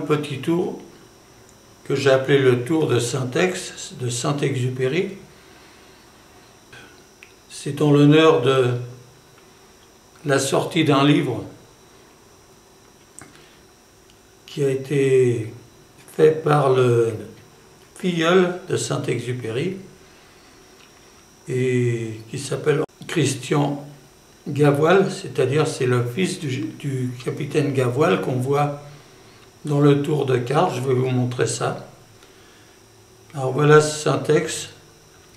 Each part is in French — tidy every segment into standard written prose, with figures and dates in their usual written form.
petit tour que j'ai appelé le tour de Saint-Ex, de Saint-Exupéry. C'est en l'honneur de la sortie d'un livre qui a été fait par le filleul de Saint-Exupéry et qui s'appelle Christian Gavoil, c'est-à-dire c'est le fils du capitaine Gavoil qu'on voit dans le tour de carte. Je vais vous montrer ça. Alors voilà Saint-Ex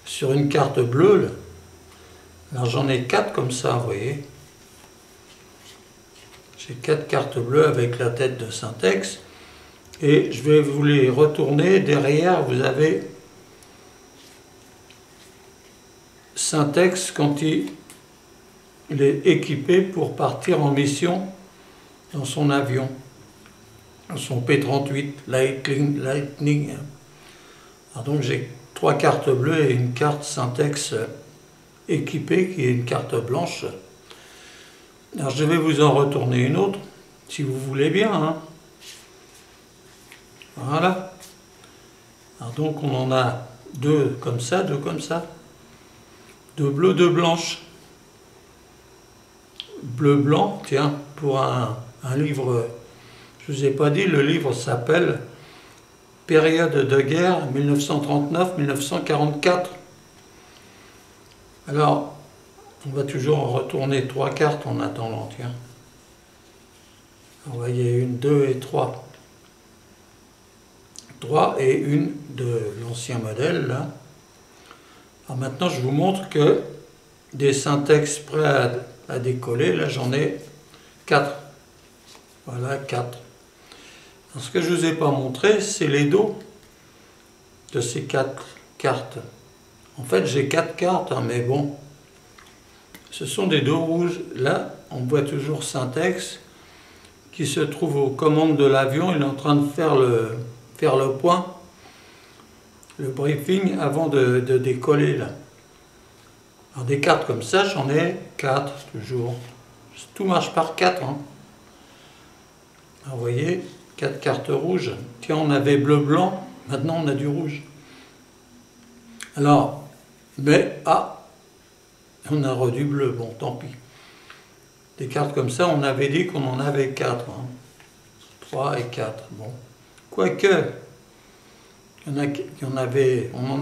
sur une carte bleue. Alors j'en ai 4 comme ça, vous voyez. J'ai 4 cartes bleues avec la tête de Saint-Ex. Et je vais vous les retourner. Derrière, vous avez Saint-Ex quand il est équipé pour partir en mission dans son avion, dans son P-38 Lightning. Alors donc j'ai 3 cartes bleues et une carte Saint-Ex équipée qui est une carte blanche. Alors je vais vous en retourner une autre, si vous voulez bien, hein. Voilà. Alors donc on en a 2 comme ça, 2 comme ça. 2 bleus, 2 blanches. Bleu-blanc, tiens, pour un livre, je ne vous ai pas dit, le livre s'appelle Période de guerre 1939-1944. Alors, on va toujours en retourner 3 cartes en attendant, tiens. Vous voyez, 1, 2 et 3. 3 et une de l'ancien modèle, là. Alors maintenant, je vous montre que des Saint-Ex prêts à décoller, là j'en ai 4. Voilà, 4. Alors, ce que je ne vous ai pas montré, c'est les dos de ces 4 cartes. En fait, j'ai 4 cartes, hein, mais bon, ce sont des dos rouges. Là, on voit toujours Saint-Ex qui se trouve aux commandes de l'avion. Il est en train de faire le point, le briefing avant de décoller, là. Alors des cartes comme ça, j'en ai 4 toujours. Tout marche par 4. Hein. Alors vous voyez, 4 cartes rouges. Tiens, on avait bleu-blanc, maintenant on a du rouge. Alors, mais, on a du bleu, bon, tant pis. Des cartes comme ça, on avait dit qu'on en avait 4. Hein. 3 et 4, bon. Quoique, on en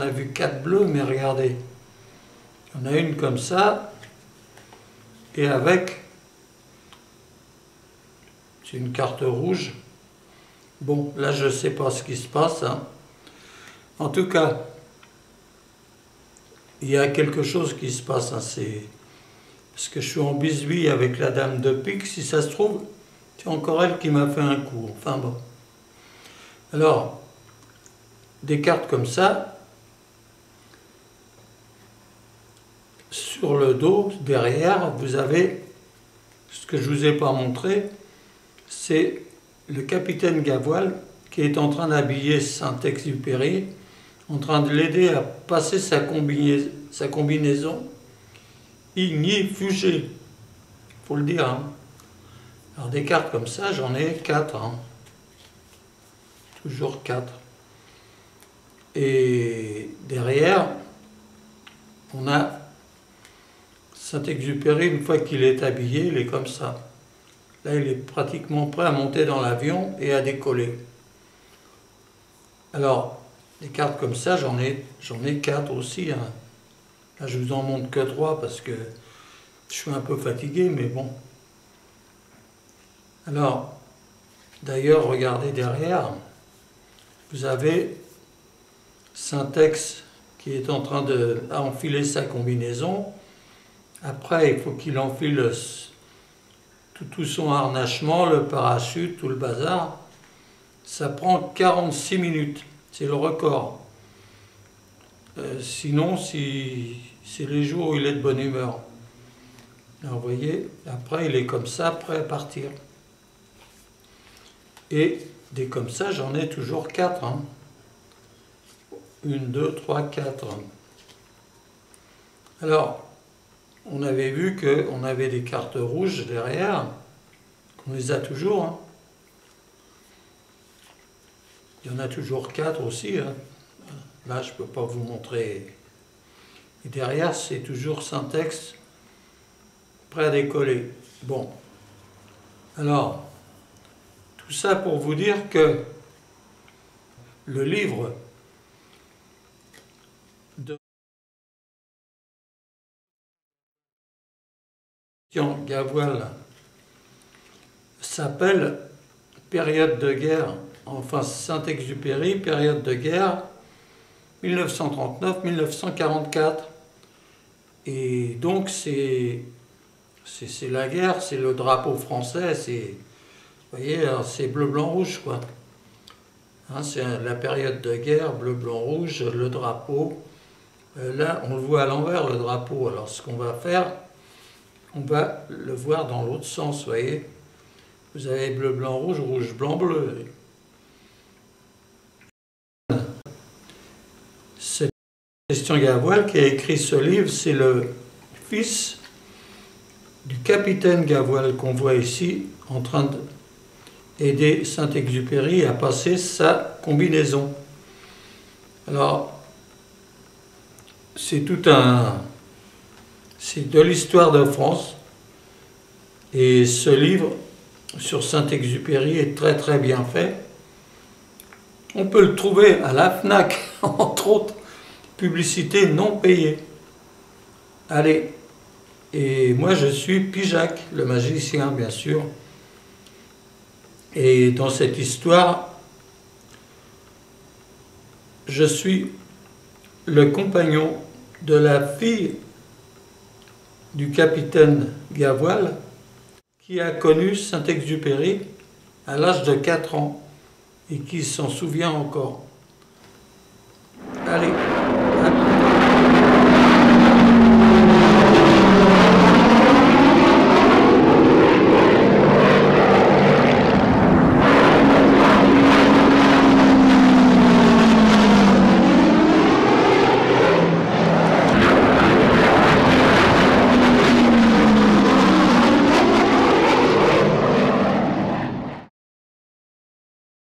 a vu 4 bleus, mais regardez. Il y en a une comme ça, et avec, c'est une carte rouge. Bon, là je ne sais pas ce qui se passe. Hein. En tout cas, il y a quelque chose qui se passe. Hein. C'est parce que je suis en bisbille avec la dame de pique. Si ça se trouve, c'est encore elle qui m'a fait un coup. Enfin bon. Alors, des cartes comme ça, sur le dos, derrière, vous avez, ce que je ne vous ai pas montré, c'est le capitaine Gavoil qui est en train d'habiller Saint-Exupéry, en train de l'aider à passer sa combinaison ignifugée, il faut le dire. Hein. Alors des cartes comme ça, j'en ai 4. Hein. Toujours 4. Et derrière, on a Saint-Exupéry, une fois qu'il est habillé, il est comme ça. Là, il est pratiquement prêt à monter dans l'avion et à décoller. Alors, des cartes comme ça, j'en ai 4 aussi. Hein. Là, je vous en montre que 3 parce que je suis un peu fatigué, mais bon. Alors, d'ailleurs, regardez derrière, vous avez Saint-Ex qui est en train d'enfiler sa combinaison. Après, il faut qu'il enfile tout son harnachement, le parachute, tout le bazar. Ça prend 46 minutes. C'est le record. Sinon, c'est les jours où il est de bonne humeur. Alors, vous voyez, après, il est comme ça, prêt à partir. Et des comme ça, j'en ai toujours 4. Hein. 1, 2, 3, 4. Alors, on avait vu qu'on avait des cartes rouges derrière, qu'on les a toujours. Hein. Il y en a toujours 4 aussi, hein. Là, je ne peux pas vous montrer. Et derrière, c'est toujours Syntex, prêt à décoller. Bon. Alors, tout ça pour vous dire que le livre de Gavoil s'appelle Période de guerre, enfin Saint-Exupéry, période de guerre, 1939-1944. Et donc c'est la guerre, c'est le drapeau français, c'est, vous voyez, c'est bleu, blanc, rouge, quoi. Hein, c'est la période de guerre, bleu, blanc, rouge, le drapeau. Là, on le voit à l'envers, le drapeau. Alors ce qu'on va faire, on va le voir dans l'autre sens, vous voyez. Vous avez bleu, blanc, rouge, rouge, blanc, bleu. C'est Christian Gavoil qui a écrit ce livre, c'est le fils du capitaine Gavoil qu'on voit ici, en train d'aider Saint-Exupéry à passer sa combinaison. Alors, c'est de l'histoire de France, et ce livre sur Saint-Exupéry est très très bien fait. On peut le trouver à la FNAC, entre autres, publicité non payée. Allez, et moi je suis Pijac, le magicien bien sûr. Et dans cette histoire, je suis le compagnon de la fille du capitaine Gavoil, qui a connu Saint-Exupéry à l'âge de 4 ans et qui s'en souvient encore. Allez.